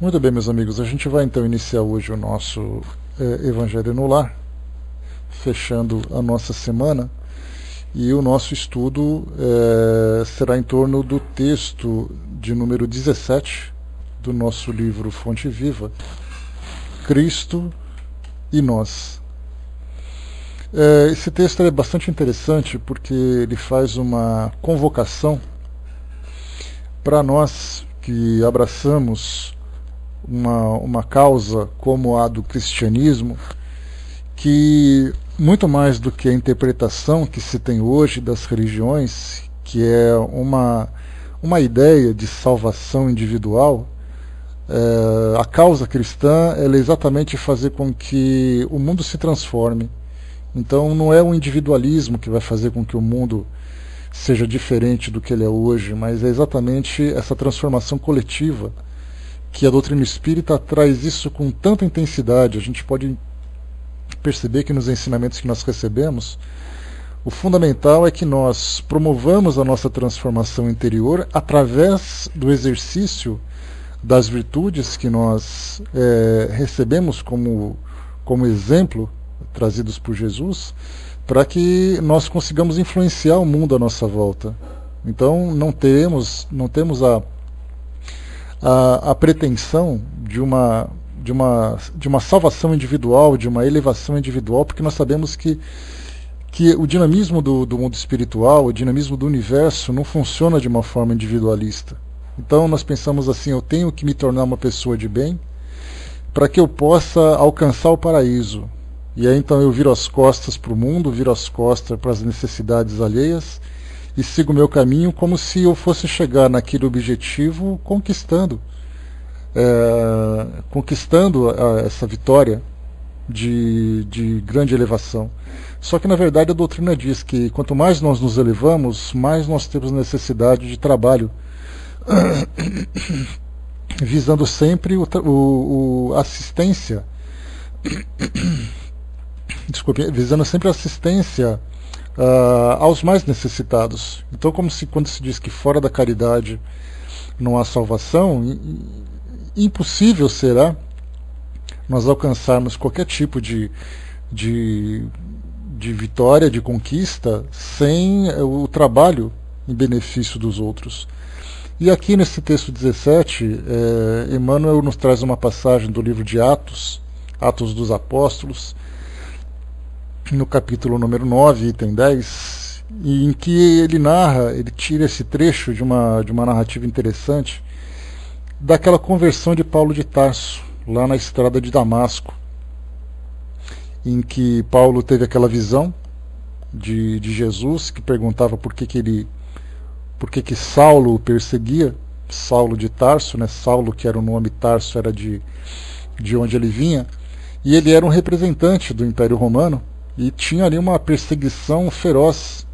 Muito bem, meus amigos, a gente vai então iniciar hoje o nosso Evangelho no Lar, fechando a nossa semana, e o nosso estudo será em torno do texto de número 17 do nosso livro Fonte Viva, Cristo e Nós. Esse texto é bastante interessante porque ele faz uma convocação para nós que abraçamos uma causa como a do cristianismo, que muito mais do que a interpretação que se tem hoje das religiões, que é uma ideia de salvação individual, a causa cristã ela é exatamente fazer com que o mundo se transforme. Então não é o individualismo que vai fazer com que o mundo seja diferente do que ele é hoje, mas é exatamente essa transformação coletiva que a doutrina espírita traz isso com tanta intensidade. A gente pode perceber que nos ensinamentos que nós recebemos, o fundamental é que nós promovamos a nossa transformação interior através do exercício das virtudes que nós recebemos como exemplo, trazidos por Jesus, para que nós consigamos influenciar o mundo à nossa volta. Então não temos a pretensão de uma salvação individual, de uma elevação individual, porque nós sabemos que o dinamismo do mundo espiritual, o dinamismo do universo não funciona de uma forma individualista. Então nós pensamos assim: eu tenho que me tornar uma pessoa de bem para que eu possa alcançar o paraíso. E aí então eu viro as costas para o mundo, viro as costas para as necessidades alheias e sigo o meu caminho como se eu fosse chegar naquele objetivo conquistando essa vitória de grande elevação. Só que na verdade a doutrina diz que quanto mais nós nos elevamos, mais nós temos necessidade de trabalho, visando sempre assistência, visando sempre assistência aos mais necessitados. Então, quando se diz que fora da caridade não há salvação, impossível será nós alcançarmos qualquer tipo de vitória, de conquista, sem o trabalho em benefício dos outros. E aqui nesse texto 17, Emmanuel nos traz uma passagem do livro de Atos dos Apóstolos, no capítulo número 9, item 10, em que ele tira esse trecho de uma narrativa interessante daquela conversão de Paulo de Tarso, lá na estrada de Damasco, em que Paulo teve aquela visão de Jesus, que perguntava por que Saulo o perseguia, Saulo de Tarso, né? Saulo, que era o nome, Tarso era de onde ele vinha, e ele era um representante do Império Romano, e tinha ali uma perseguição feroz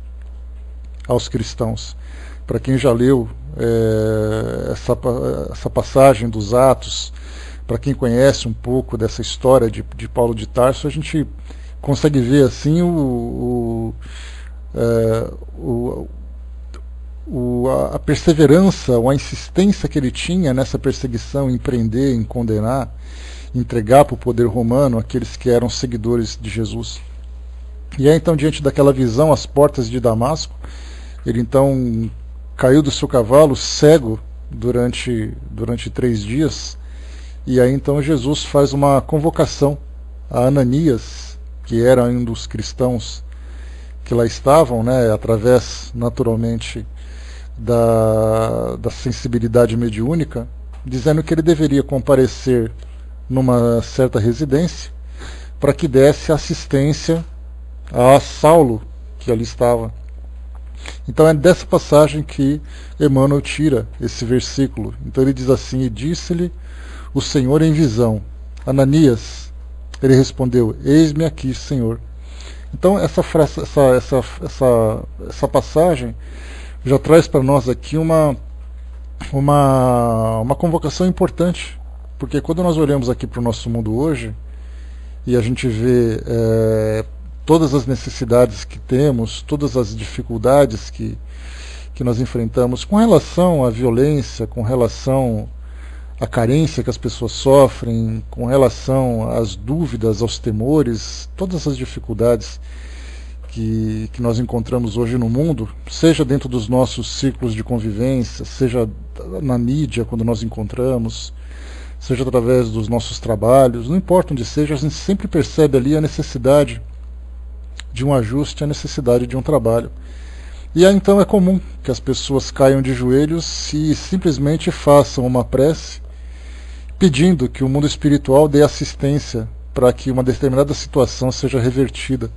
aos cristãos. Para quem já leu essa passagem dos Atos, para quem conhece um pouco dessa história de Paulo de Tarso, a gente consegue ver assim a perseverança ou a insistência que ele tinha nessa perseguição, em prender, em condenar, entregar para o poder romano aqueles que eram seguidores de Jesus. E aí então, diante daquela visão, às portas de Damasco, ele então caiu do seu cavalo, cego, durante 3 dias, e aí então Jesus faz uma convocação a Ananias, que era um dos cristãos que lá estavam, né, através, naturalmente, da sensibilidade mediúnica, dizendo que ele deveria comparecer numa certa residência para que desse assistência a Saulo, que ali estava. Então é dessa passagem que Emmanuel tira esse versículo. Então ele diz assim: e disse-lhe o Senhor em visão: Ananias. Ele respondeu: eis-me aqui, Senhor. Então essa passagem já traz para nós aqui uma convocação importante, porque quando nós olhamos aqui para o nosso mundo hoje e a gente vê todas as necessidades que temos, todas as dificuldades que nós enfrentamos com relação à violência, com relação a carência que as pessoas sofrem, com relação às dúvidas, aos temores, todas as dificuldades que nós encontramos hoje no mundo, seja dentro dos nossos círculos de convivência, seja na mídia, quando nós encontramos, seja através dos nossos trabalhos, não importa onde seja, a gente sempre percebe ali a necessidade de um ajuste, a necessidade de um trabalho. E aí então é comum que as pessoas caiam de joelhos e simplesmente façam uma prece pedindo que o mundo espiritual dê assistência para que uma determinada situação seja revertida.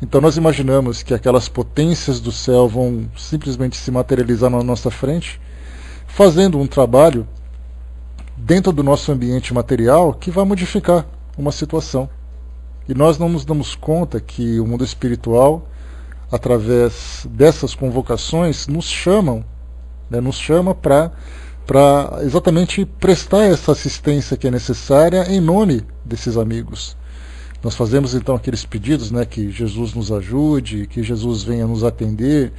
Então nós imaginamos que aquelas potências do céu vão simplesmente se materializar na nossa frente, fazendo um trabalho dentro do nosso ambiente material que vai modificar uma situação. E nós não nos damos conta que o mundo espiritual, através dessas convocações, nos chama para exatamente prestar essa assistência que é necessária em nome desses amigos. Nós fazemos então aqueles pedidos, que Jesus nos ajude, que Jesus venha nos atender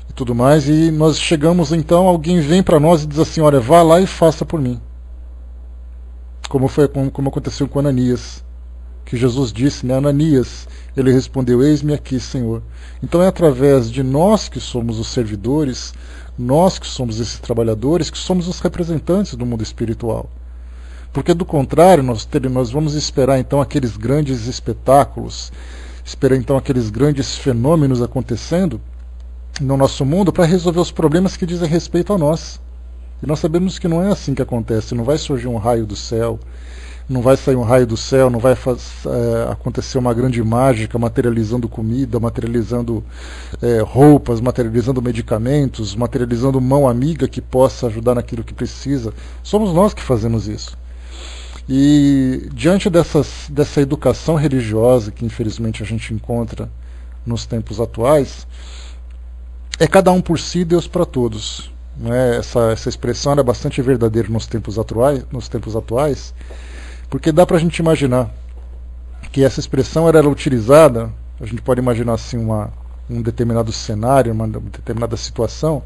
e tudo mais, e nós chegamos então, alguém vem para nós e diz assim, olha, vá lá e faça por mim. Como aconteceu com Ananias, que Jesus disse, Ananias, ele respondeu, eis-me aqui, Senhor. Então é através de nós que somos os servidores, nós que somos esses trabalhadores, que somos os representantes do mundo espiritual. Porque do contrário, nós vamos esperar então aqueles grandes espetáculos, esperar então aqueles grandes fenômenos acontecendo no nosso mundo para resolver os problemas que dizem respeito a nós. E nós sabemos que não é assim que acontece, não vai surgir um raio do céu, não vai sair um raio do céu, não vai acontecer uma grande mágica materializando comida, materializando roupas, materializando medicamentos, materializando mão amiga que possa ajudar naquilo que precisa. Somos nós que fazemos isso. E diante dessa educação religiosa que infelizmente a gente encontra nos tempos atuais, é cada um por si, Deus para todos. Essa expressão é bastante verdadeira nos tempos atuais, porque dá para a gente imaginar que essa expressão era utilizada, a gente pode imaginar assim um determinado cenário, uma determinada situação,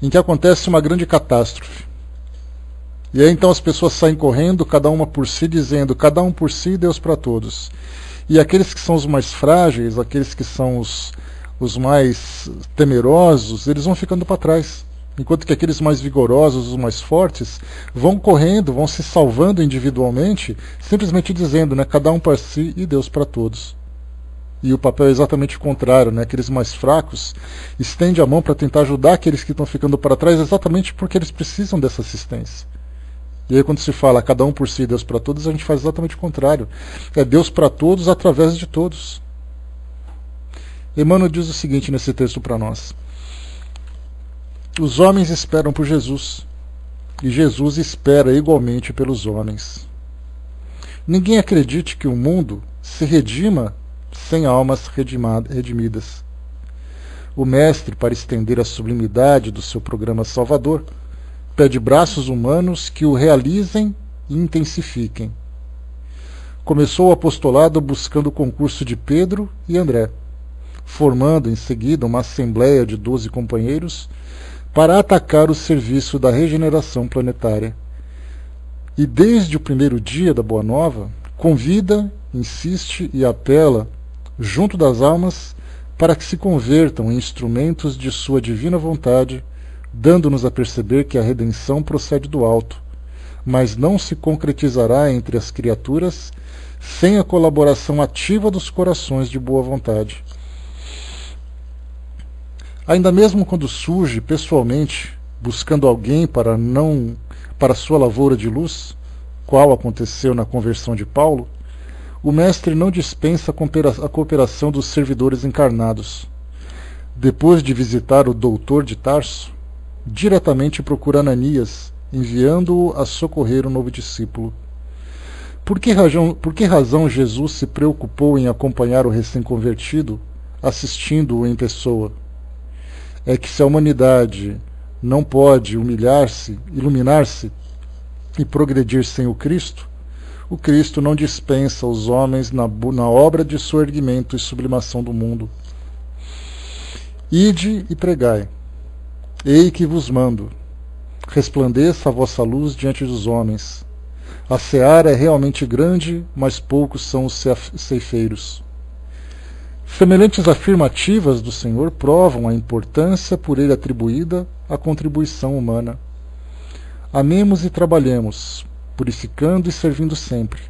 em que acontece uma grande catástrofe. E aí então as pessoas saem correndo, cada uma por si, dizendo, cada um por si, Deus para todos. E aqueles que são os mais frágeis, aqueles que são os mais temerosos, eles vão ficando para trás. Enquanto que aqueles mais vigorosos, os mais fortes, vão correndo, vão se salvando individualmente, simplesmente dizendo, cada um para si e Deus para todos. E o papel é exatamente o contrário, aqueles mais fracos estendem a mão para tentar ajudar aqueles que estão ficando para trás, exatamente porque eles precisam dessa assistência. E aí quando se fala cada um por si e Deus para todos, a gente faz exatamente o contrário. É Deus para todos através de todos. Emmanuel diz o seguinte nesse texto para nós. Os homens esperam por Jesus, e Jesus espera igualmente pelos homens. Ninguém acredite que o mundo se redima sem almas redimidas. O Mestre, para estender a sublimidade do seu programa salvador, pede braços humanos que o realizem e intensifiquem. Começou o apostolado buscando o concurso de Pedro e André, formando em seguida uma assembleia de 12 companheiros para atacar o serviço da regeneração planetária. E desde o primeiro dia da Boa Nova, convida, insiste e apela, junto das almas, para que se convertam em instrumentos de sua divina vontade, dando-nos a perceber que a redenção procede do alto, mas não se concretizará entre as criaturas sem a colaboração ativa dos corações de boa vontade. Ainda mesmo quando surge pessoalmente, buscando alguém para sua lavoura de luz, qual aconteceu na conversão de Paulo, o Mestre não dispensa a cooperação dos servidores encarnados. Depois de visitar o doutor de Tarso, diretamente procura Ananias, enviando-o a socorrer o novo discípulo. Por que razão Jesus se preocupou em acompanhar o recém-convertido, assistindo-o em pessoa? É que se a humanidade não pode iluminar-se e progredir sem o Cristo não dispensa os homens na obra de seu erguimento e sublimação do mundo. Ide e pregai. Ei que vos mando. resplandeça a vossa luz diante dos homens. A seara é realmente grande, mas poucos são os ceifeiros. Semelhantes afirmativas do Senhor provam a importância por ele atribuída à contribuição humana. Amemos e trabalhemos, purificando e servindo sempre.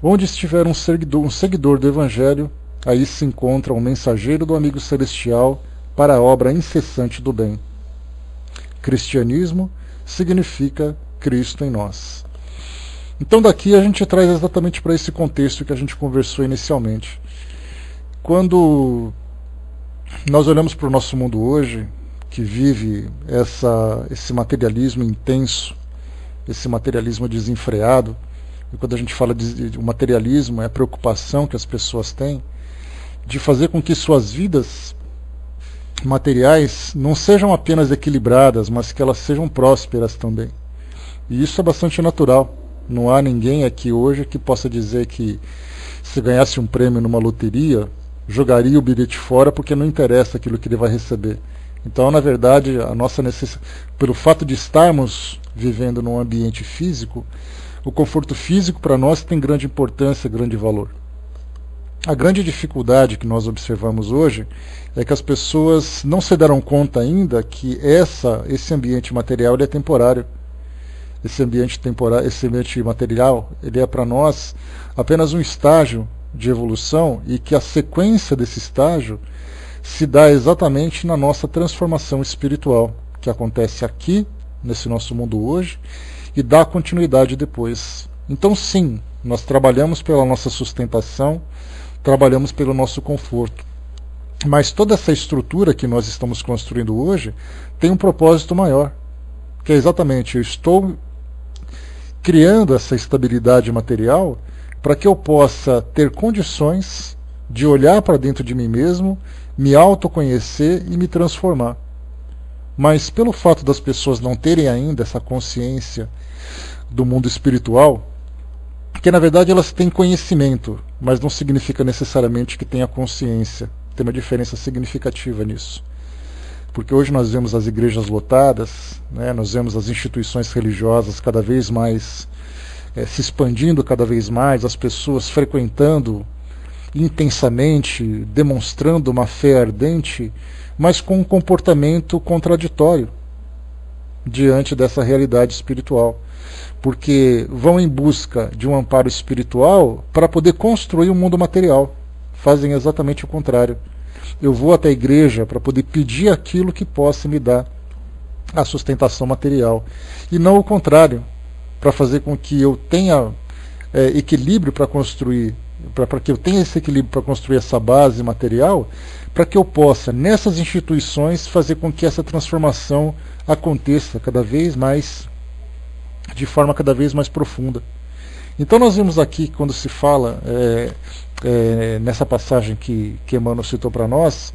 Onde estiver um seguidor do Evangelho, aí se encontra um mensageiro do amigo celestial para a obra incessante do bem. Cristianismo significa Cristo em nós. Então daqui a gente traz exatamente para esse contexto que a gente conversou inicialmente. Quando nós olhamos para o nosso mundo hoje, que vive esse materialismo intenso, esse materialismo desenfreado, e quando a gente fala de materialismo, é a preocupação que as pessoas têm de fazer com que suas vidas materiais não sejam apenas equilibradas, mas que elas sejam prósperas também. E isso é bastante natural. Não há ninguém aqui hoje que possa dizer que se ganhasse um prêmio numa loteria, jogaria o bilhete fora porque não interessa aquilo que ele vai receber. Então, na verdade, a nossa necessidade, pelo fato de estarmos vivendo num ambiente físico, o conforto físico para nós tem grande importância, grande valor. A grande dificuldade que nós observamos hoje é que as pessoas não se deram conta ainda que esse ambiente material ele é temporário. Esse ambiente material, ele é para nós apenas um estágio de evolução e que a sequência desse estágio se dá exatamente na nossa transformação espiritual, que acontece aqui, nesse nosso mundo hoje, e dá continuidade depois. Então sim, nós trabalhamos pela nossa sustentação, trabalhamos pelo nosso conforto. Mas toda essa estrutura que nós estamos construindo hoje tem um propósito maior, que é exatamente, eu estou criando essa estabilidade material para que eu possa ter condições de olhar para dentro de mim mesmo, me autoconhecer e me transformar. Mas pelo fato das pessoas não terem ainda essa consciência do mundo espiritual, que na verdade elas têm conhecimento, mas não significa necessariamente que tenha consciência. Tem uma diferença significativa nisso. Porque hoje nós vemos as igrejas lotadas, né, nós vemos as instituições religiosas cada vez mais se expandindo cada vez mais, as pessoas frequentando intensamente, demonstrando uma fé ardente, mas com um comportamento contraditório diante dessa realidade espiritual. Porque vão em busca de um amparo espiritual para poder construir um mundo material. Fazem exatamente o contrário. Eu vou até a igreja para poder pedir aquilo que possa me dar a sustentação material. E não o contrário, para fazer com que eu tenha equilíbrio para construir, para que eu tenha esse equilíbrio para construir essa base material, para que eu possa, nessas instituições, fazer com que essa transformação aconteça cada vez mais, de forma cada vez mais profunda. Então nós vimos aqui, quando se fala nessa passagem que Emmanuel citou para nós,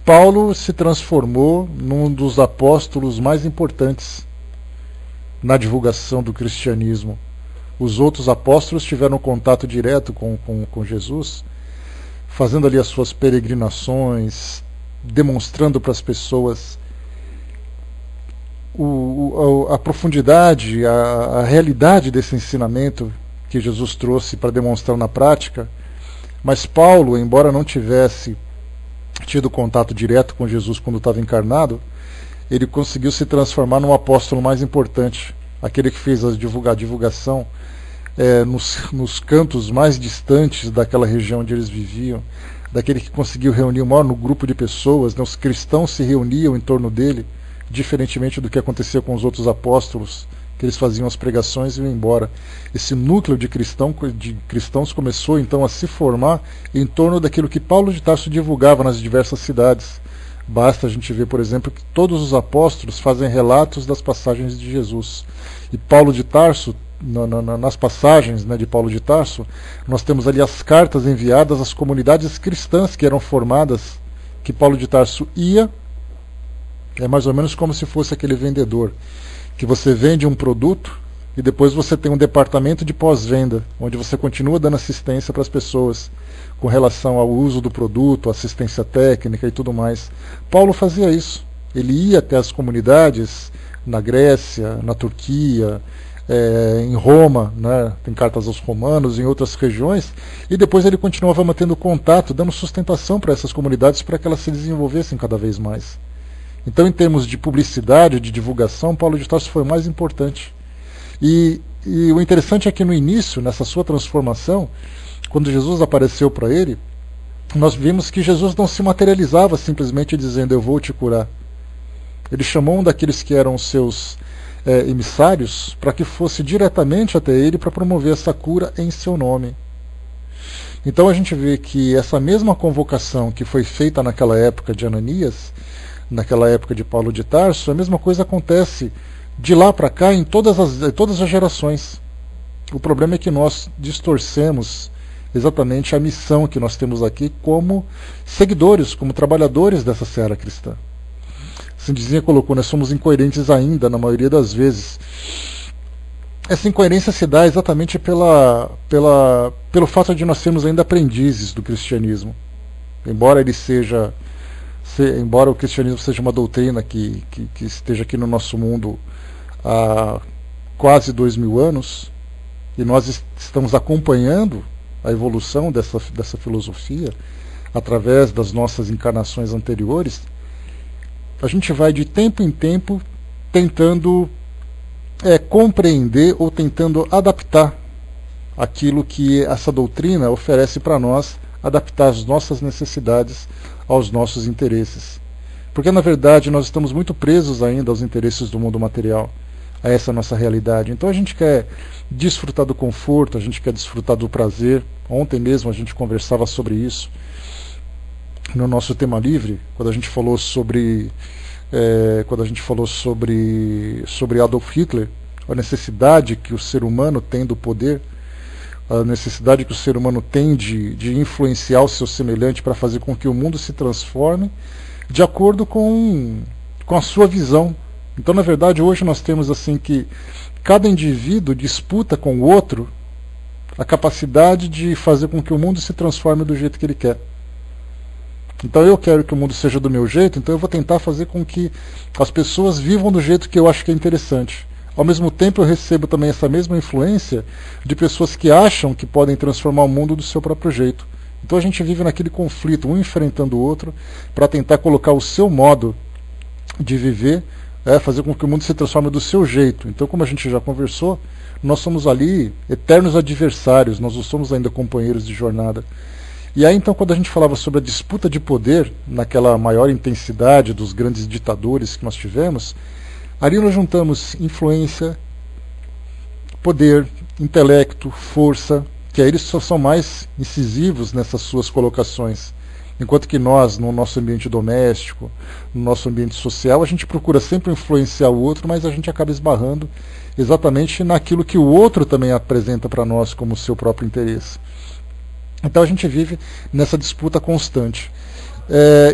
Paulo se transformou num dos apóstolos mais importantes na divulgação do cristianismo. Os outros apóstolos tiveram contato direto com Jesus, fazendo ali as suas peregrinações, demonstrando para as pessoas a profundidade, a realidade desse ensinamento que Jesus trouxe para demonstrar na prática. Mas Paulo, embora não tivesse tido contato direto com Jesus quando estava encarnado, ele conseguiu se transformar num apóstolo mais importante, aquele que fez a divulgação nos cantos mais distantes daquela região onde eles viviam, daquele que conseguiu reunir o maior grupo de pessoas, né? Os cristãos se reuniam em torno dele, diferentemente do que acontecia com os outros apóstolos, que eles faziam as pregações e iam embora. Esse núcleo de cristãos começou então a se formar em torno daquilo que Paulo de Tarso divulgava nas diversas cidades. Basta a gente ver, por exemplo, que todos os apóstolos fazem relatos das passagens de Jesus. E Paulo de Tarso, nas passagens, né, de Paulo de Tarso, nós temos ali as cartas enviadas às comunidades cristãs que eram formadas, que Paulo de Tarso ia. É mais ou menos como se fosse aquele vendedor, que você vende um produto e depois você tem um departamento de pós-venda, onde você continua dando assistência para as pessoas com relação ao uso do produto, assistência técnica e tudo mais. Paulo fazia isso. Ele ia até as comunidades na Grécia, na Turquia, em Roma, né? Tem cartas aos romanos, em outras regiões, e depois ele continuava mantendo contato, dando sustentação para essas comunidades para que elas se desenvolvessem cada vez mais. Então, em termos de publicidade, de divulgação, Paulo de Tarso foi o mais importante. E o interessante é que no início, nessa sua transformação, quando Jesus apareceu para ele, nós vimos que Jesus não se materializava simplesmente dizendo, eu vou te curar. Ele chamou um daqueles que eram seus emissários para que fosse diretamente até ele para promover essa cura em seu nome. Então a gente vê que essa mesma convocação que foi feita naquela época de Ananias, naquela época de Paulo de Tarso, a mesma coisa acontece de lá para cá em todas as gerações. O problema é que nós distorcemos exatamente a missão que nós temos aqui como seguidores, como trabalhadores dessa seara cristã. Cindizinha colocou, nós somos incoerentes ainda, na maioria das vezes. Essa incoerência se dá exatamente pelo fato de nós sermos ainda aprendizes do cristianismo. Embora o cristianismo seja uma doutrina que esteja aqui no nosso mundo há quase 2000 anos, e nós estamos acompanhando a evolução dessa filosofia através das nossas encarnações anteriores, a gente vai de tempo em tempo tentando compreender ou tentando adaptar aquilo que essa doutrina oferece para nós, adaptar as nossas necessidades aos nossos interesses. Porque, na verdade, nós estamos muito presos ainda aos interesses do mundo material, a essa nossa realidade. Então a gente quer desfrutar do conforto, a gente quer desfrutar do prazer. Ontem mesmo a gente conversava sobre isso no nosso tema livre, quando a gente falou sobre Adolf Hitler, a necessidade que o ser humano tem do poder, a necessidade que o ser humano tem de influenciar o seu semelhante para fazer com que o mundo se transforme de acordo com a sua visão. Então, na verdade, hoje nós temos assim que cada indivíduo disputa com o outro a capacidade de fazer com que o mundo se transforme do jeito que ele quer. Então eu quero que o mundo seja do meu jeito, então eu vou tentar fazer com que as pessoas vivam do jeito que eu acho que é interessante. Ao mesmo tempo eu recebo também essa mesma influência de pessoas que acham que podem transformar o mundo do seu próprio jeito. Então a gente vive naquele conflito, um enfrentando o outro, para tentar colocar o seu modo de viver, fazer com que o mundo se transforme do seu jeito. Então, como a gente já conversou, nós somos ali eternos adversários, nós não somos ainda companheiros de jornada. E aí, então, quando a gente falava sobre a disputa de poder, naquela maior intensidade dos grandes ditadores que nós tivemos, ali nós juntamos influência, poder, intelecto, força, que aí eles só são mais incisivos nessas suas colocações. Enquanto que nós, no nosso ambiente doméstico, no nosso ambiente social, a gente procura sempre influenciar o outro, mas a gente acaba esbarrando exatamente naquilo que o outro também apresenta para nós como seu próprio interesse. Então a gente vive nessa disputa constante.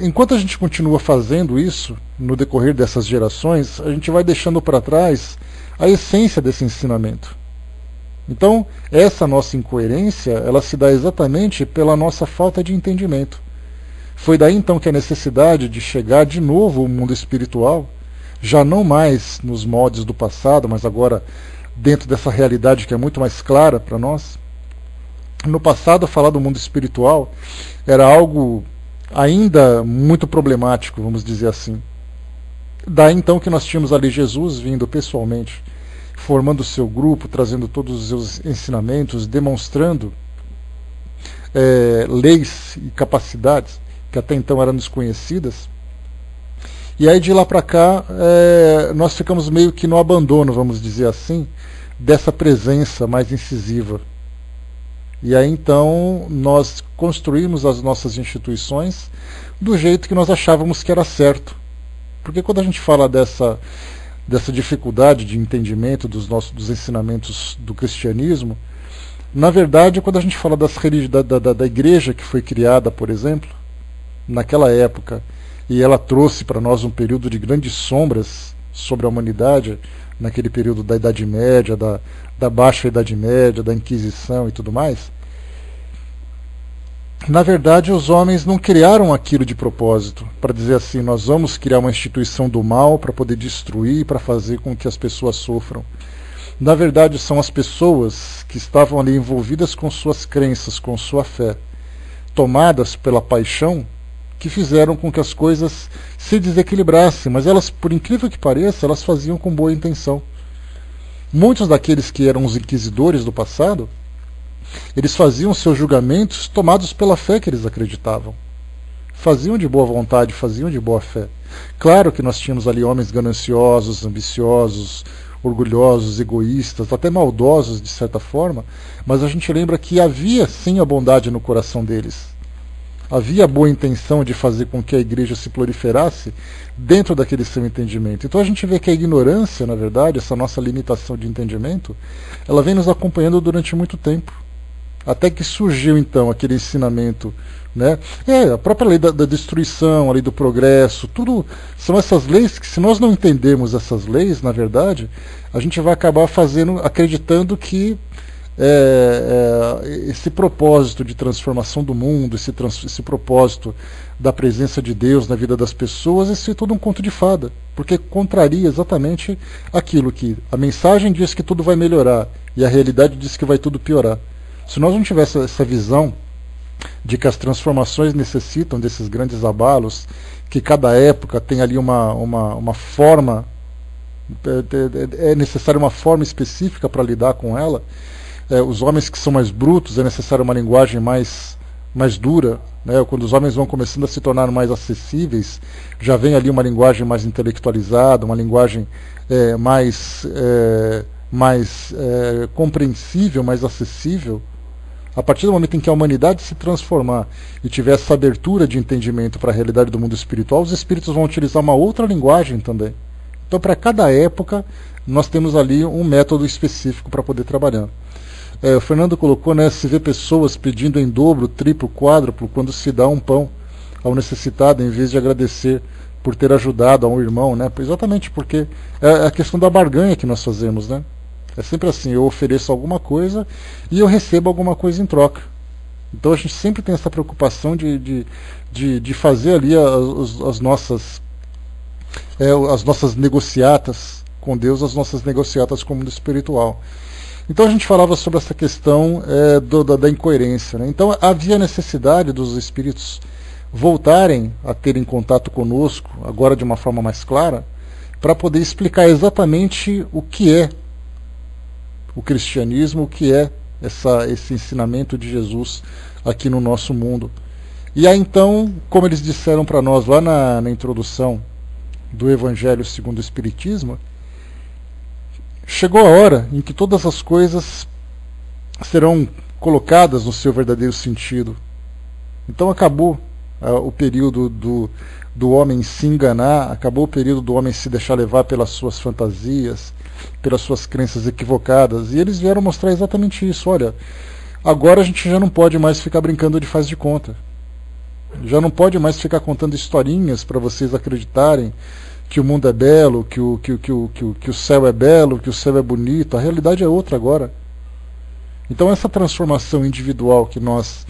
Enquanto a gente continua fazendo isso, no decorrer dessas gerações, a gente vai deixando para trás a essência desse ensinamento. Então, essa nossa incoerência, ela se dá exatamente pela nossa falta de entendimento. Foi daí então que a necessidade de chegar de novo ao mundo espiritual, já não mais nos moldes do passado, mas agora dentro dessa realidade que é muito mais clara para nós. No passado, falar do mundo espiritual era algo ainda muito problemático, vamos dizer assim. Daí então que nós tínhamos ali Jesus vindo pessoalmente, formando o seu grupo, trazendo todos os seus ensinamentos, demonstrando leis e capacidades que até então eram desconhecidas. E aí de lá para cá nós ficamos meio que no abandono, vamos dizer assim, dessa presença mais incisiva. E aí então nós construímos as nossas instituições do jeito que nós achávamos que era certo. Porque quando a gente fala dessa dificuldade de entendimento dos ensinamentos do cristianismo, na verdade, quando a gente fala da igreja que foi criada, por exemplo, naquela época, e ela trouxe para nós um período de grandes sombras sobre a humanidade, naquele período da Idade Média, da Baixa Idade Média, da Inquisição e tudo mais, Na verdade, os homens não criaram aquilo de propósito, para dizer assim, nós vamos criar uma instituição do mal para poder destruir, para fazer com que as pessoas sofram. Na verdade, são as pessoas que estavam ali envolvidas com suas crenças, com sua fé, tomadas pela paixão, que fizeram com que as coisas se desequilibrassem, mas elas, por incrível que pareça, elas faziam com boa intenção. Muitos daqueles que eram os inquisidores do passado, eles faziam seus julgamentos tomados pela fé que eles acreditavam. Faziam de boa vontade, faziam de boa fé. Claro que nós tínhamos ali homens gananciosos, ambiciosos, orgulhosos, egoístas, até maldosos de certa forma, mas a gente lembra que havia sim a bondade no coração deles. Havia a boa intenção de fazer com que a igreja se proliferasse dentro daquele seu entendimento. Então a gente vê que a ignorância, na verdade, essa nossa limitação de entendimento, ela vem nos acompanhando durante muito tempo. Até que surgiu então aquele ensinamento, né? A própria lei da destruição, a lei do progresso, tudo são essas leis que, se nós não entendermos essas leis, na verdade, a gente vai acabar acreditando que esse propósito de transformação do mundo, esse propósito da presença de Deus na vida das pessoas, esse é todo um conto de fada, porque contraria exatamente aquilo que a mensagem diz que tudo vai melhorar e a realidade diz que vai tudo piorar. Se nós não tivéssemos essa visão de que as transformações necessitam desses grandes abalos, que cada época tem ali uma forma, é necessária uma forma específica para lidar com ela, os homens que são mais brutos, é necessária uma linguagem mais dura, né? Quando os homens vão começando a se tornar mais acessíveis, já vem ali uma linguagem mais intelectualizada, uma linguagem mais compreensível, mais acessível. A partir do momento em que a humanidade se transformar e tiver essa abertura de entendimento para a realidade do mundo espiritual, os espíritos vão utilizar uma outra linguagem também. Então, para cada época, nós temos ali um método específico para poder trabalhar. O Fernando colocou, né, se vê pessoas pedindo em dobro, triplo, quádruplo, quando se dá um pão ao necessitado, em vez de agradecer por ter ajudado a um irmão, né? Exatamente porque é a questão da barganha que nós fazemos, né? É sempre assim, eu ofereço alguma coisa e eu recebo alguma coisa em troca. Então a gente sempre tem essa preocupação de fazer ali as nossas negociatas com Deus, as nossas negociatas com o mundo espiritual. Então a gente falava sobre essa questão da incoerência, né? Então havia necessidade dos espíritos voltarem a terem contato conosco, agora de uma forma mais clara, para poder explicar exatamente o que é o cristianismo, o que é esse ensinamento de Jesus aqui no nosso mundo. E aí então, como eles disseram para nós lá na introdução do Evangelho segundo o Espiritismo, chegou a hora em que todas as coisas serão colocadas no seu verdadeiro sentido. Então acabou o período do homem se enganar, acabou o período do homem se deixar levar pelas suas fantasias, pelas suas crenças equivocadas, e eles vieram mostrar exatamente isso. Olha, agora a gente já não pode mais ficar brincando de faz de conta, já não pode mais ficar contando historinhas para vocês acreditarem que o mundo é belo, que o céu é belo, que o céu é bonito. A realidade é outra agora. Então essa transformação individual que nós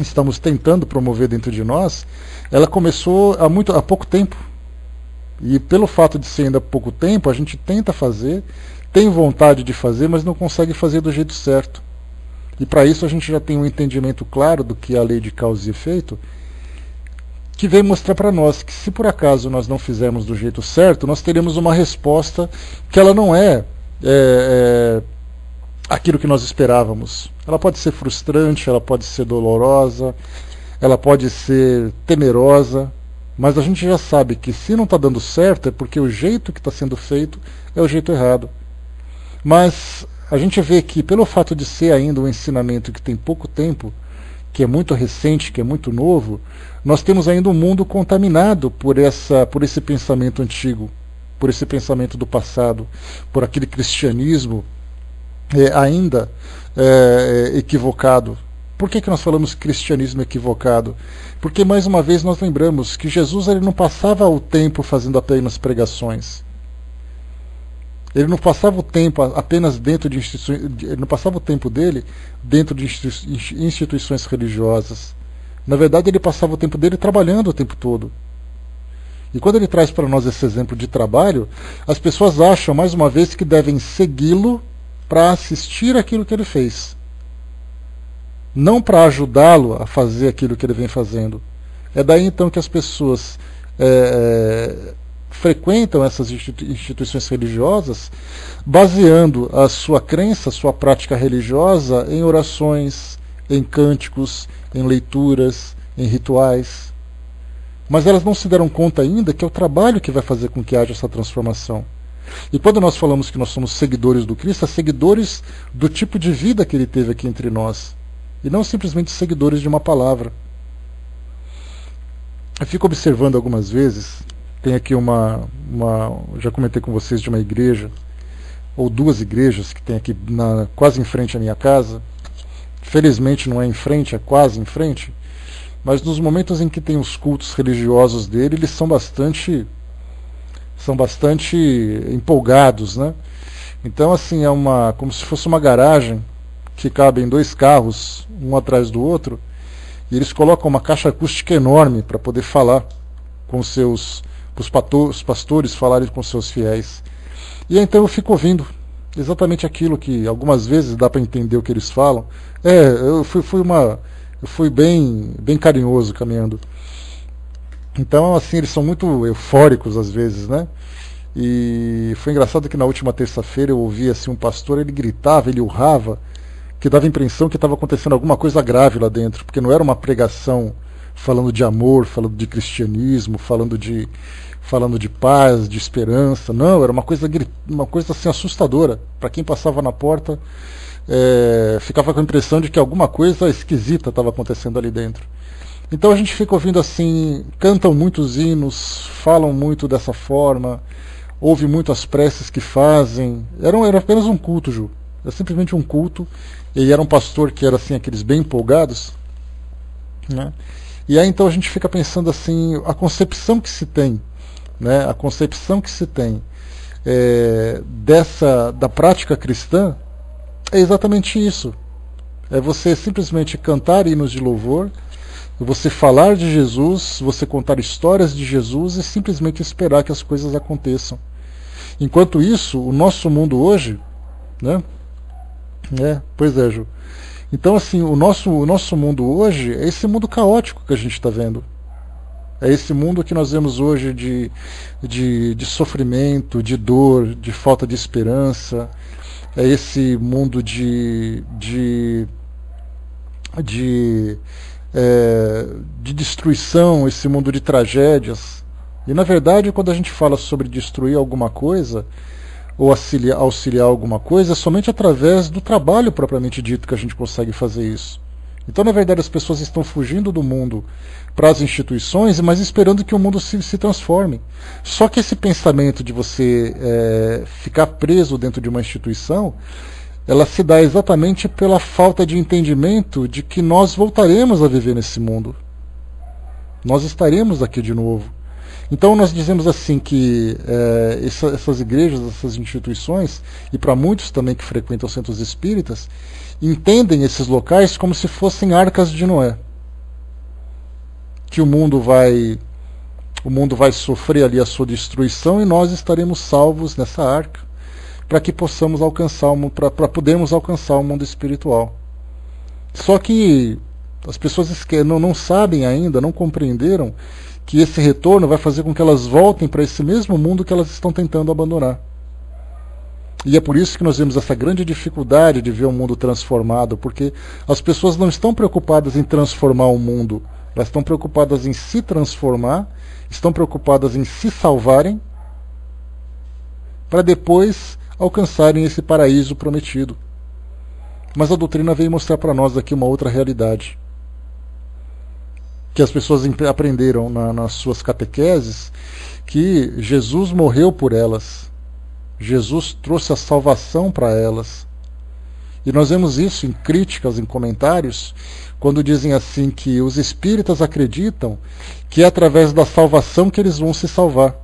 estamos tentando promover dentro de nós, ela começou há pouco tempo. E pelo fato de ser ainda pouco tempo, a gente tenta fazer, tem vontade de fazer, mas não consegue fazer do jeito certo. E para isso a gente já tem um entendimento claro do que é a lei de causa e efeito, que vem mostrar para nós que se por acaso nós não fizermos do jeito certo, nós teremos uma resposta que ela não é aquilo que nós esperávamos. Ela pode ser frustrante, ela pode ser dolorosa, ela pode ser temerosa, mas a gente já sabe que se não está dando certo é porque o jeito que está sendo feito é o jeito errado. Mas a gente vê que pelo fato de ser ainda um ensinamento que tem pouco tempo, que é muito recente, que é muito novo, nós temos ainda um mundo contaminado por esse pensamento antigo, por esse pensamento do passado, por aquele cristianismo ainda equivocado. Por que nós falamos cristianismo equivocado? Porque, mais uma vez, nós lembramos que Jesus ele não passava o tempo fazendo apenas pregações. Ele não passava o tempo apenas dentro de instituições, ele não passava o tempo dele dentro de instituições religiosas. Na verdade, ele passava o tempo dele trabalhando o tempo todo. E quando ele traz para nós esse exemplo de trabalho, as pessoas acham, mais uma vez, que devem segui-lo para assistir aquilo que ele fez. Não para ajudá-lo a fazer aquilo que ele vem fazendo. É daí então que as pessoas frequentam essas instituições religiosas baseando a sua crença, a sua prática religiosa em orações, em cânticos, em leituras, em rituais. Mas elas não se deram conta ainda que é o trabalho que vai fazer com que haja essa transformação. E quando nós falamos que nós somos seguidores do Cristo, é seguidores do tipo de vida que ele teve aqui entre nós. E não simplesmente seguidores de uma palavra. Eu fico observando algumas vezes, tem aqui já comentei com vocês de uma igreja, ou duas igrejas que tem aqui quase em frente à minha casa. Felizmente não é em frente, é quase em frente. Mas nos momentos em que tem os cultos religiosos dele, eles são bastante empolgados, né? Então, assim, como se fosse uma garagem que cabem 2 carros, um atrás do outro, e eles colocam uma caixa acústica enorme para poder falar com os pastores falarem com seus fiéis. E então eu fico ouvindo exatamente aquilo que algumas vezes dá para entender o que eles falam. Eu fui bem carinhoso caminhando. Então, assim, eles são muito eufóricos às vezes, né? E foi engraçado que na última terça-feira eu ouvi assim, um pastor, ele gritava, ele urrava, que dava a impressão que estava acontecendo alguma coisa grave lá dentro, porque não era uma pregação falando de amor, falando de cristianismo, falando de paz, de esperança. Não, era uma coisa assim assustadora. Para quem passava na porta, ficava com a impressão de que alguma coisa esquisita estava acontecendo ali dentro. Então a gente fica ouvindo assim, cantam muitos hinos, falam muito dessa forma, ouve muito as preces que fazem. Era apenas um culto, Ju. Era simplesmente um culto. E era um pastor que era assim, aqueles bem empolgados, né? E aí então a gente fica pensando assim, a concepção que se tem, né? A concepção que se tem da prática cristã é exatamente isso. É você simplesmente cantar hinos de louvor, você falar de Jesus, você contar histórias de Jesus e simplesmente esperar que as coisas aconteçam. Enquanto isso, o nosso mundo hoje, né? Pois é, Ju. Então, assim, o nosso mundo hoje é esse mundo caótico que a gente está vendo. É esse mundo que nós vemos hoje de sofrimento, de dor, de falta de esperança. É esse mundo de destruição, esse mundo de tragédias. E, na verdade, quando a gente fala sobre destruir alguma coisa, ou auxiliar alguma coisa, é somente através do trabalho propriamente dito que a gente consegue fazer isso. Então, na verdade, as pessoas estão fugindo do mundo para as instituições, mas esperando que o mundo se transforme. Só que esse pensamento de você ficar preso dentro de uma instituição, ela se dá exatamente pela falta de entendimento de que nós voltaremos a viver nesse mundo. Nós estaremos aqui de novo. Então nós dizemos assim que essas igrejas, essas instituições, e para muitos também que frequentam centros espíritas, entendem esses locais como se fossem arcas de Noé. Que o mundo vai sofrer ali a sua destruição e nós estaremos salvos nessa arca, para que possamos alcançar para podermos alcançar o mundo espiritual. Só que as pessoas não sabem ainda, não compreenderam que esse retorno vai fazer com que elas voltem para esse mesmo mundo que elas estão tentando abandonar. E é por isso que nós vemos essa grande dificuldade de ver o mundo transformado, porque as pessoas não estão preocupadas em transformar o mundo, elas estão preocupadas em se transformar, estão preocupadas em se salvarem, para depois alcançarem esse paraíso prometido. Mas a doutrina veio mostrar para nós aqui uma outra realidade, que as pessoas aprenderam nas suas catequeses, que Jesus morreu por elas. Jesus trouxe a salvação para elas. E nós vemos isso em críticas, em comentários, quando dizem assim que os espíritas acreditam que é através da salvação que eles vão se salvar.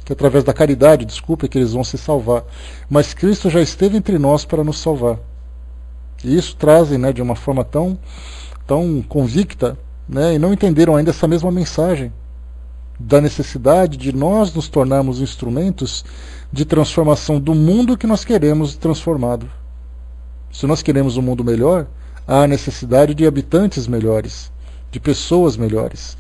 Que é através da caridade, desculpe, que eles vão se salvar. Mas Cristo já esteve entre nós para nos salvar. E isso trazem, né, de uma forma tão convicta, né, e não entenderam ainda essa mesma mensagem da necessidade de nós nos tornarmos instrumentos de transformação do mundo que nós queremos transformado. Se nós queremos um mundo melhor, há necessidade de habitantes melhores, de pessoas melhores.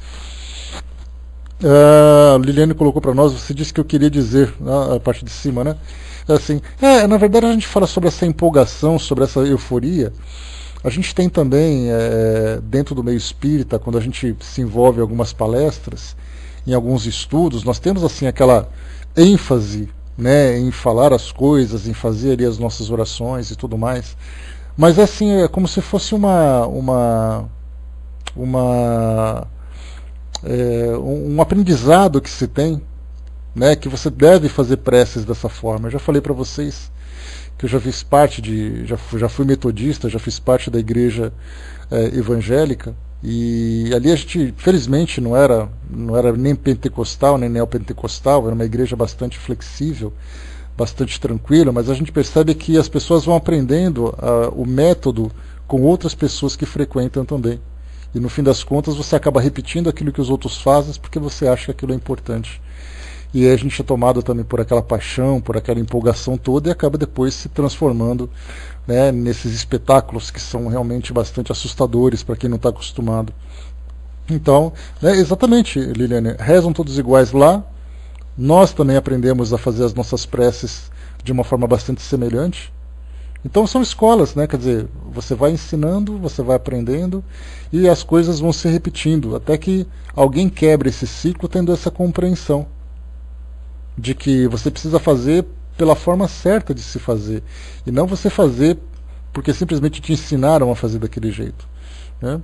A Liliane colocou para nós, você disse que eu queria dizer, a parte de cima, né? Assim, na verdade a gente fala sobre essa empolgação, sobre essa euforia. A gente tem também, dentro do meio espírita, quando a gente se envolve em algumas palestras, em alguns estudos, nós temos assim aquela ênfase, né, em falar as coisas, em fazer ali as nossas orações e tudo mais. Mas assim, é como se fosse um aprendizado que se tem, né, que você deve fazer preces dessa forma. Eu já falei para vocês que eu já fiz parte já fui metodista, já fiz parte da igreja evangélica, e ali a gente, felizmente, não era nem pentecostal, nem neopentecostal, era uma igreja bastante flexível, bastante tranquila, mas a gente percebe que as pessoas vão aprendendo o método com outras pessoas que frequentam também. E no fim das contas você acaba repetindo aquilo que os outros fazem porque você acha que aquilo é importante. E aí a gente é tomado também por aquela paixão, por aquela empolgação toda, e acaba depois se transformando, né, nesses espetáculos que são realmente bastante assustadores para quem não está acostumado. Então, exatamente, Liliane, rezam todos iguais lá. Nós também aprendemos a fazer as nossas preces de uma forma bastante semelhante. Então são escolas, né? Quer dizer, você vai ensinando, você vai aprendendo e as coisas vão se repetindo, até que alguém quebre esse ciclo tendo essa compreensão de que você precisa fazer pela forma certa de se fazer, e não você fazer porque simplesmente te ensinaram a fazer daquele jeito, né?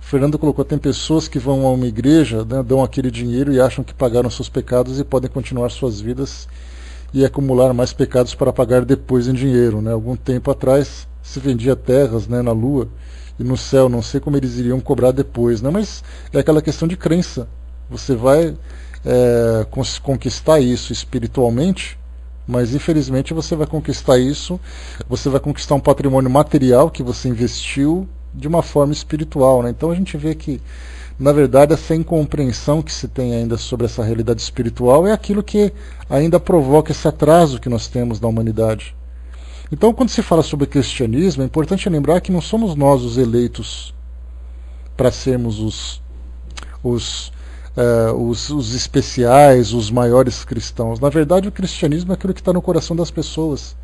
Fernando colocou, tem pessoas que vão a uma igreja, né, dão aquele dinheiro e acham que pagaram seus pecados e podem continuar suas vidas e acumular mais pecados para pagar depois em dinheiro, né? Algum tempo atrás se vendia terras, né, na Lua e no céu, não sei como eles iriam cobrar depois, né? Mas é aquela questão de crença. Você vai conquistar isso espiritualmente, mas infelizmente você vai conquistar isso, você vai conquistar um patrimônio material que você investiu de uma forma espiritual, né? Então a gente vê que, na verdade, essa incompreensão que se tem ainda sobre essa realidade espiritual é aquilo que ainda provoca esse atraso que nós temos na humanidade. Então, quando se fala sobre cristianismo, é importante lembrar que não somos nós os eleitos para sermos os especiais, os maiores cristãos. Na verdade, o cristianismo é aquilo que está no coração das pessoas.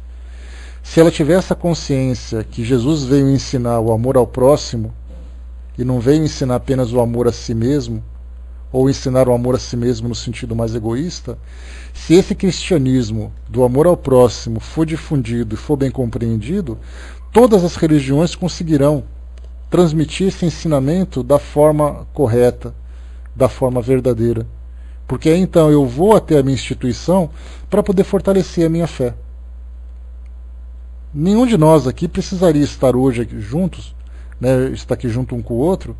Se ela tiver essa consciência que Jesus veio ensinar o amor ao próximo, e não veio ensinar apenas o amor a si mesmo, ou ensinar o amor a si mesmo no sentido mais egoísta, se esse cristianismo do amor ao próximo for difundido e for bem compreendido, todas as religiões conseguirão transmitir esse ensinamento da forma correta, da forma verdadeira. Porque aí então eu vou até a minha instituição para poder fortalecer a minha fé. Nenhum de nós aqui precisaria estar hoje aqui juntos, né, estar aqui junto um com o outro,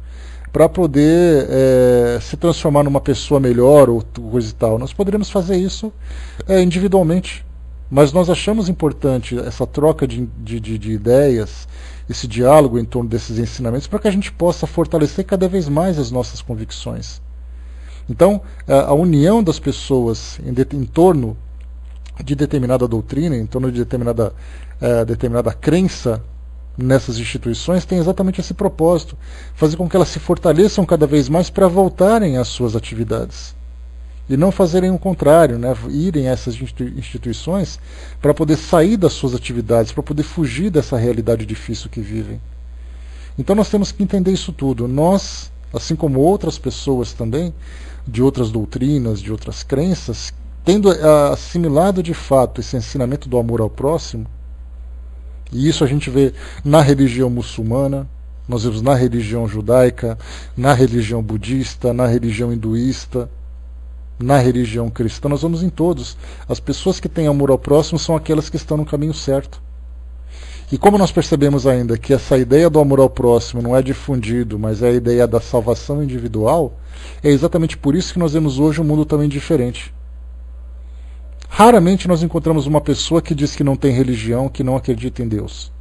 para poder se transformar numa pessoa melhor ou coisa e tal. Nós poderíamos fazer isso individualmente, mas nós achamos importante essa troca de ideias, esse diálogo em torno desses ensinamentos, para que a gente possa fortalecer cada vez mais as nossas convicções. Então, a união das pessoas em torno de determinada doutrina, em torno de determinada crença nessas instituições, tem exatamente esse propósito, fazer com que elas se fortaleçam cada vez mais para voltarem às suas atividades. E não fazerem o contrário, né? Irem a essas instituições para poder sair das suas atividades, para poder fugir dessa realidade difícil que vivem. Então nós temos que entender isso tudo. Nós, assim como outras pessoas também, de outras doutrinas, de outras crenças, tendo assimilado de fato esse ensinamento do amor ao próximo, e isso a gente vê na religião muçulmana, nós vemos na religião judaica, na religião budista, na religião hinduísta, na religião cristã, nós vamos em todos. As pessoas que têm amor ao próximo são aquelas que estão no caminho certo. E como nós percebemos ainda que essa ideia do amor ao próximo não é difundido, mas é a ideia da salvação individual, é exatamente por isso que nós vemos hoje um mundo também diferente. Raramente nós encontramos uma pessoa que diz que não tem religião, que não acredita em Deus.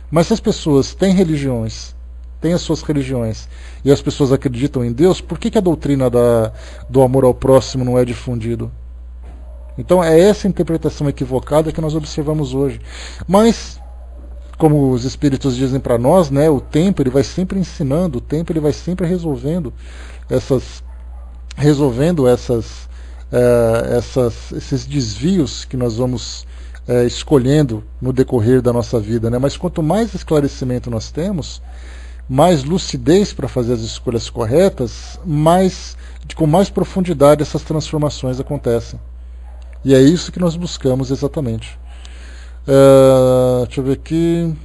Mas se as pessoas têm religiões tem as suas religiões, e as pessoas acreditam em Deus, por que a doutrina do amor ao próximo não é difundido? Então é essa interpretação equivocada que nós observamos hoje. Mas, como os Espíritos dizem para nós, né, o tempo ele vai sempre ensinando, o tempo ele vai sempre resolvendo esses desvios que nós vamos escolhendo no decorrer da nossa vida, né? Mas quanto mais esclarecimento nós temos, mais lucidez para fazer as escolhas corretas, com mais profundidade essas transformações acontecem. E é isso que nós buscamos exatamente. Deixa eu ver aqui.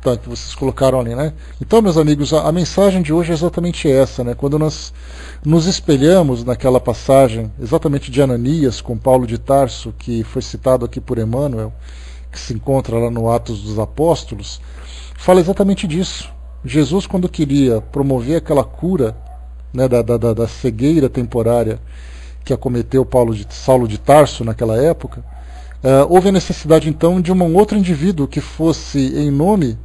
Tá, que vocês colocaram ali, né? Então, meus amigos, a mensagem de hoje é exatamente essa, né? Quando nós nos espelhamos naquela passagem exatamente de Ananias com Paulo de Tarso, que foi citado aqui por Emmanuel, que se encontra lá no Atos dos Apóstolos, fala exatamente disso. Jesus, quando queria promover aquela cura, né, da cegueira temporária que acometeu Saulo de Tarso naquela época, houve a necessidade então de um outro indivíduo que fosse em nome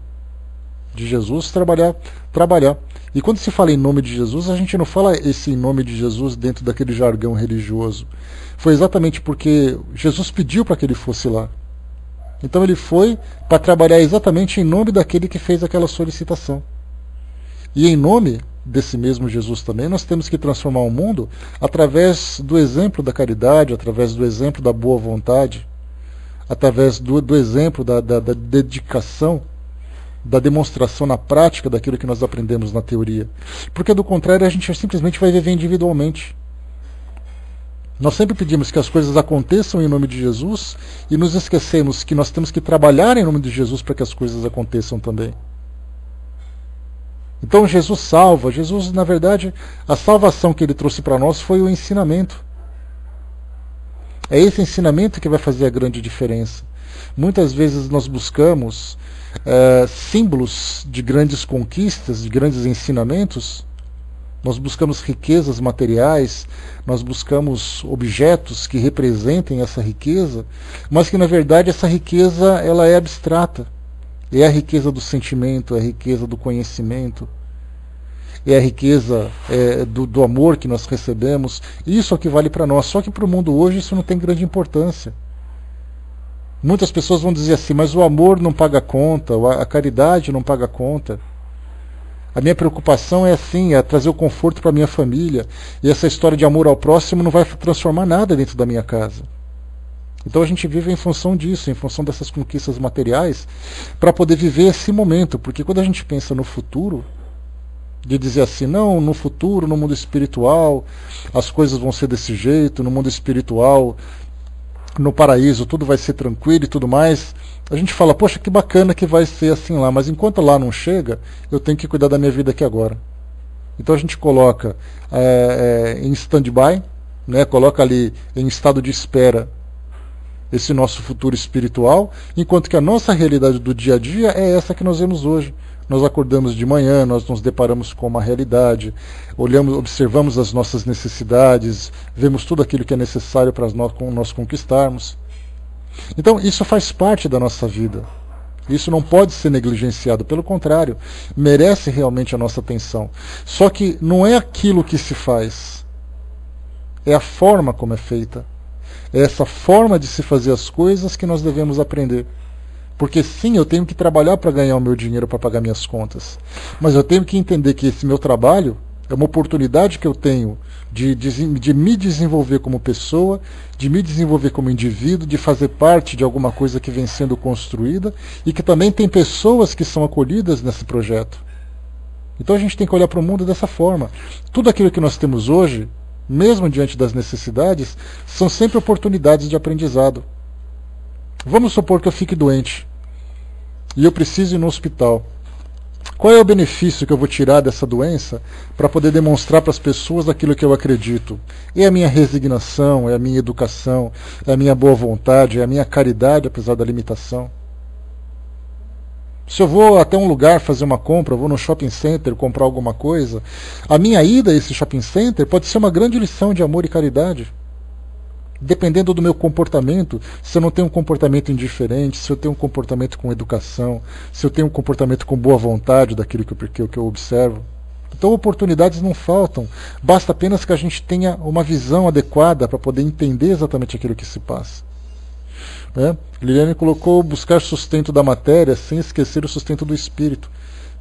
de Jesus trabalhar. E quando se fala em nome de Jesus, a gente não fala esse em nome de Jesus dentro daquele jargão religioso. Foi exatamente porque Jesus pediu para que ele fosse lá. Então ele foi para trabalhar exatamente em nome daquele que fez aquela solicitação. E em nome desse mesmo Jesus também, nós temos que transformar o mundo através do exemplo da caridade, através do exemplo da boa vontade, através do exemplo da dedicação, da demonstração na prática daquilo que nós aprendemos na teoria. Porque do contrário a gente simplesmente vai viver individualmente. Nós sempre pedimos que as coisas aconteçam em nome de Jesus e nos esquecemos que nós temos que trabalhar em nome de Jesus para que as coisas aconteçam também. Então Jesus salva. Jesus, na verdade, a salvação que ele trouxe para nós foi o ensinamento. É esse ensinamento que vai fazer a grande diferença. Muitas vezes nós buscamos símbolos de grandes conquistas, de grandes ensinamentos. Nós buscamos riquezas materiais, nós buscamos objetos que representem essa riqueza, mas que na verdade essa riqueza ela é abstrata. É a riqueza do sentimento, é a riqueza do conhecimento, é a riqueza do amor que nós recebemos. Isso é o que vale para nós. Só que para o mundo hoje isso não tem grande importância. Muitas pessoas vão dizer assim, mas o amor não paga conta, a caridade não paga conta. A minha preocupação é assim, é trazer o conforto para a minha família. E essa história de amor ao próximo não vai transformar nada dentro da minha casa. Então a gente vive em função disso, em função dessas conquistas materiais, para poder viver esse momento. Porque quando a gente pensa no futuro, de dizer assim, não, no futuro, no mundo espiritual, as coisas vão ser desse jeito, no mundo espiritual, no paraíso, tudo vai ser tranquilo e tudo mais, a gente fala, poxa, que bacana que vai ser assim lá, mas enquanto lá não chega, eu tenho que cuidar da minha vida aqui agora. Então a gente coloca em stand-by, né, coloca ali em estado de espera esse nosso futuro espiritual, enquanto que a nossa realidade do dia a dia é essa que nós vemos hoje. Nós acordamos de manhã, nós nos deparamos com uma realidade, observamos as nossas necessidades, vemos tudo aquilo que é necessário para nós conquistarmos. Então isso faz parte da nossa vida. Isso não pode ser negligenciado, pelo contrário, merece realmente a nossa atenção. Só que não é aquilo que se faz, é a forma como é feita. É essa forma de se fazer as coisas que nós devemos aprender. Porque sim, eu tenho que trabalhar para ganhar o meu dinheiro para pagar minhas contas. Mas eu tenho que entender que esse meu trabalho é uma oportunidade que eu tenho de me desenvolver como pessoa, de me desenvolver como indivíduo, de fazer parte de alguma coisa que vem sendo construída e que também tem pessoas que são acolhidas nesse projeto. Então a gente tem que olhar para o mundo dessa forma. Tudo aquilo que nós temos hoje, mesmo diante das necessidades, são sempre oportunidades de aprendizado. Vamos supor que eu fique doente e eu preciso ir no hospital. Qual é o benefício que eu vou tirar dessa doença para poder demonstrar para as pessoas aquilo que eu acredito? É a minha resignação, é a minha educação, é a minha boa vontade, é a minha caridade, apesar da limitação. Se eu vou até um lugar fazer uma compra, eu vou no shopping center comprar alguma coisa, a minha ida a esse shopping center pode ser uma grande lição de amor e caridade. Dependendo do meu comportamento, se eu não tenho um comportamento indiferente, se eu tenho um comportamento com educação, se eu tenho um comportamento com boa vontade daquilo que eu observo. Então oportunidades não faltam, basta apenas que a gente tenha uma visão adequada para poder entender exatamente aquilo que se passa. Liliane colocou buscar sustento da matéria sem esquecer o sustento do espírito.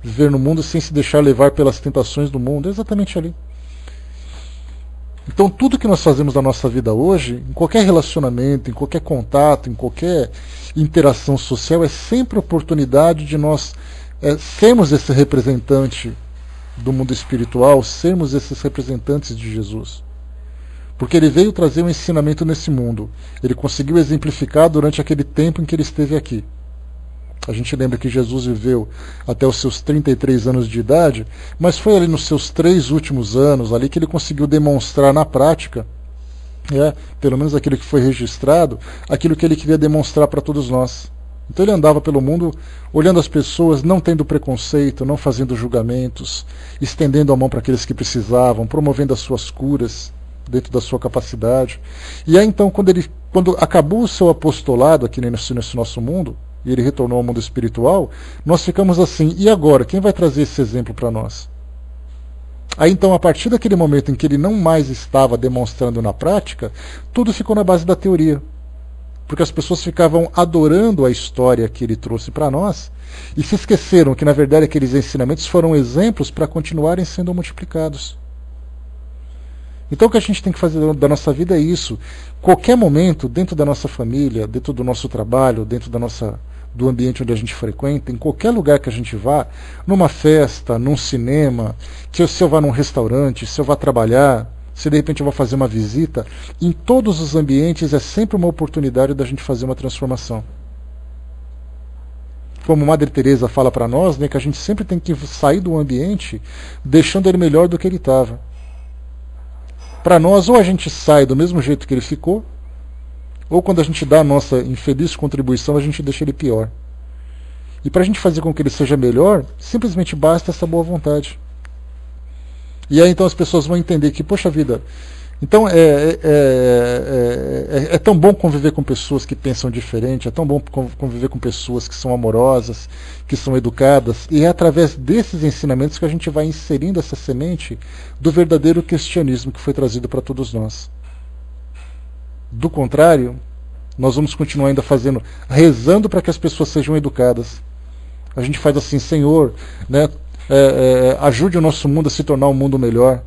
Viver no mundo sem se deixar levar pelas tentações do mundo, é exatamente ali. Então tudo que nós fazemos na nossa vida hoje, em qualquer relacionamento, em qualquer contato, em qualquer interação social, é sempre oportunidade de nós sermos esse representante do mundo espiritual, sermos esses representantes de Jesus. Porque ele veio trazer um ensinamento nesse mundo. Ele conseguiu exemplificar durante aquele tempo em que ele esteve aqui. A gente lembra que Jesus viveu até os seus 33 anos de idade, mas foi ali nos seus 3 últimos anos ali que ele conseguiu demonstrar na prática, pelo menos aquilo que foi registrado, aquilo que ele queria demonstrar para todos nós. Então ele andava pelo mundo olhando as pessoas, não tendo preconceito, não fazendo julgamentos, estendendo a mão para aqueles que precisavam, promovendo as suas curas dentro da sua capacidade. E aí então, quando acabou o seu apostolado aqui nesse nosso mundo, e ele retornou ao mundo espiritual, nós ficamos assim, e agora? Quem vai trazer esse exemplo para nós? Aí então, a partir daquele momento em que ele não mais estava demonstrando na prática, tudo ficou na base da teoria. Porque as pessoas ficavam adorando a história que ele trouxe para nós, e se esqueceram que, na verdade, aqueles ensinamentos foram exemplos para continuarem sendo multiplicados. Então o que a gente tem que fazer da nossa vida é isso. Qualquer momento, dentro da nossa família, dentro do nosso trabalho, dentro do ambiente onde a gente frequenta, em qualquer lugar que a gente vá, numa festa, num cinema, se eu vá num restaurante, se eu vá trabalhar, se de repente eu vou fazer uma visita, em todos os ambientes é sempre uma oportunidade da gente fazer uma transformação. Como Madre Teresa fala para nós, que a gente sempre tem que sair do ambiente deixando ele melhor do que ele estava. Para nós, ou a gente sai do mesmo jeito que ele ficou, ou quando a gente dá a nossa infeliz contribuição, a gente deixa ele pior. E para a gente fazer com que ele seja melhor, simplesmente basta essa boa vontade. E aí então as pessoas vão entender que, poxa vida, então é tão bom conviver com pessoas que pensam diferente, é tão bom conviver com pessoas que são amorosas, que são educadas, e é através desses ensinamentos que a gente vai inserindo essa semente do verdadeiro cristianismo que foi trazido para todos nós. Do contrário, nós vamos continuar ainda rezando para que as pessoas sejam educadas. A gente faz assim, Senhor, ajude o nosso mundo a se tornar um mundo melhor.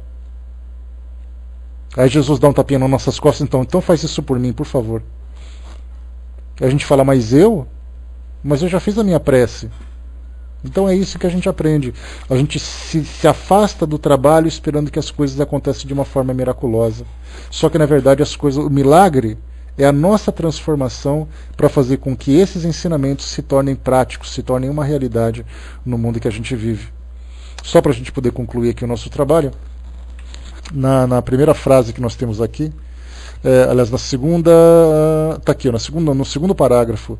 Aí Jesus dá um tapinha nas nossas costas, então faz isso por mim, por favor. Aí a gente fala, mas eu já fiz a minha prece. Então é isso que a gente aprende. A gente se afasta do trabalho esperando que as coisas aconteçam de uma forma miraculosa. Só que na verdade o milagre é a nossa transformação para fazer com que esses ensinamentos se tornem práticos, se tornem uma realidade no mundo que a gente vive. Só para a gente poder concluir aqui o nosso trabalho, na primeira frase que nós temos aqui, aliás, na segunda, está aqui, no segundo parágrafo,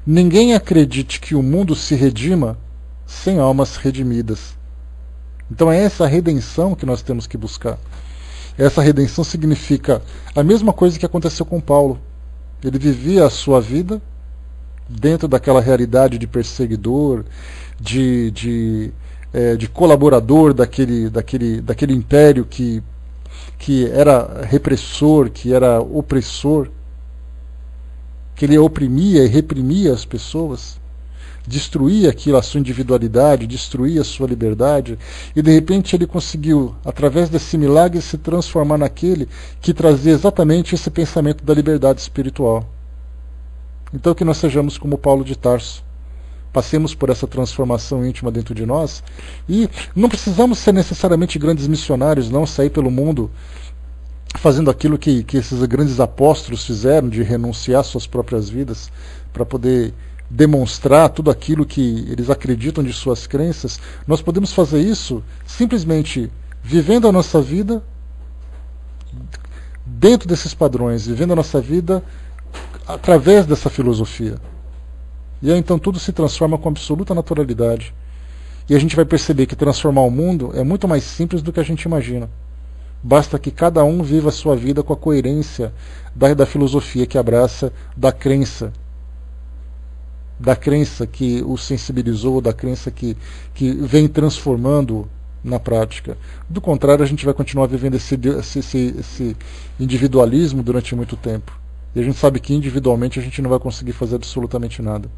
ninguém acredite que o mundo se redima sem almas redimidas. Então é essa redenção que nós temos que buscar. Essa redenção significa a mesma coisa que aconteceu com Paulo. Ele vivia a sua vida dentro daquela realidade de perseguidor, de colaborador daquele império que era repressor, que era opressor, que ele oprimia e reprimia as pessoas, destruía aquilo, a sua individualidade, destruía a sua liberdade, e de repente ele conseguiu, através desse milagre, se transformar naquele que trazia exatamente esse pensamento da liberdade espiritual. Então que nós sejamos como Paulo de Tarso, passemos por essa transformação íntima dentro de nós, e não precisamos ser necessariamente grandes missionários, não sair pelo mundo fazendo aquilo que esses grandes apóstolos fizeram, de renunciar suas próprias vidas para poder demonstrar tudo aquilo que eles acreditam de suas crenças. Nós podemos fazer isso simplesmente vivendo a nossa vida dentro desses padrões, vivendo a nossa vida através dessa filosofia. E aí então tudo se transforma com absoluta naturalidade. E a gente vai perceber que transformar o mundo é muito mais simples do que a gente imagina. Basta que cada um viva a sua vida com a coerência da filosofia que abraça, da crença que o sensibilizou, da crença que vem transformando na prática. Do contrário, a gente vai continuar vivendo esse individualismo durante muito tempo. E a gente sabe que individualmente a gente não vai conseguir fazer absolutamente nada.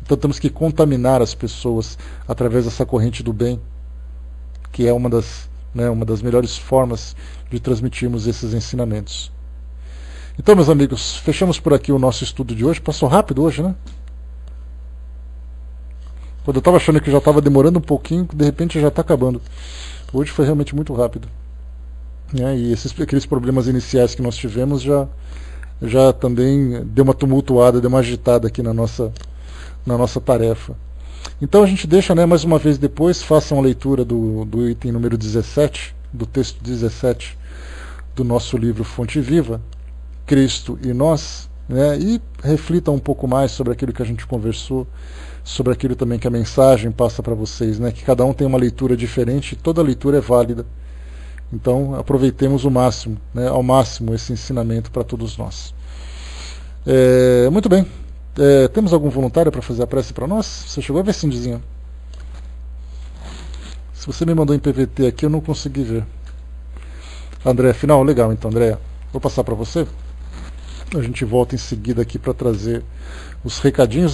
Então temos que contaminar as pessoas através dessa corrente do bem, que é uma das melhores formas de transmitirmos esses ensinamentos. Então, meus amigos, fechamos por aqui o nosso estudo de hoje. Passou rápido hoje, né? Quando eu estava achando que já estava demorando um pouquinho, de repente já está acabando. Hoje foi realmente muito rápido. E aqueles problemas iniciais que nós tivemos já também deu uma tumultuada, deu uma agitada aqui na nossa tarefa. Então a gente deixa, mais uma vez depois, façam a leitura do item número 17, do texto 17 do nosso livro Fonte Viva, Cristo e Nós, e reflitam um pouco mais sobre aquilo que a gente conversou, sobre aquilo também que a mensagem passa para vocês, que cada um tem uma leitura diferente, toda leitura é válida. Então aproveitemos ao máximo esse ensinamento para todos nós. Muito bem. Temos algum voluntário para fazer a prece para nós? Você chegou a ver, Cindyzinha? Se você me mandou em PVT aqui, eu não consegui ver. André, final? Legal, então, André. Vou passar para você. A gente volta em seguida aqui para trazer os recadinhos.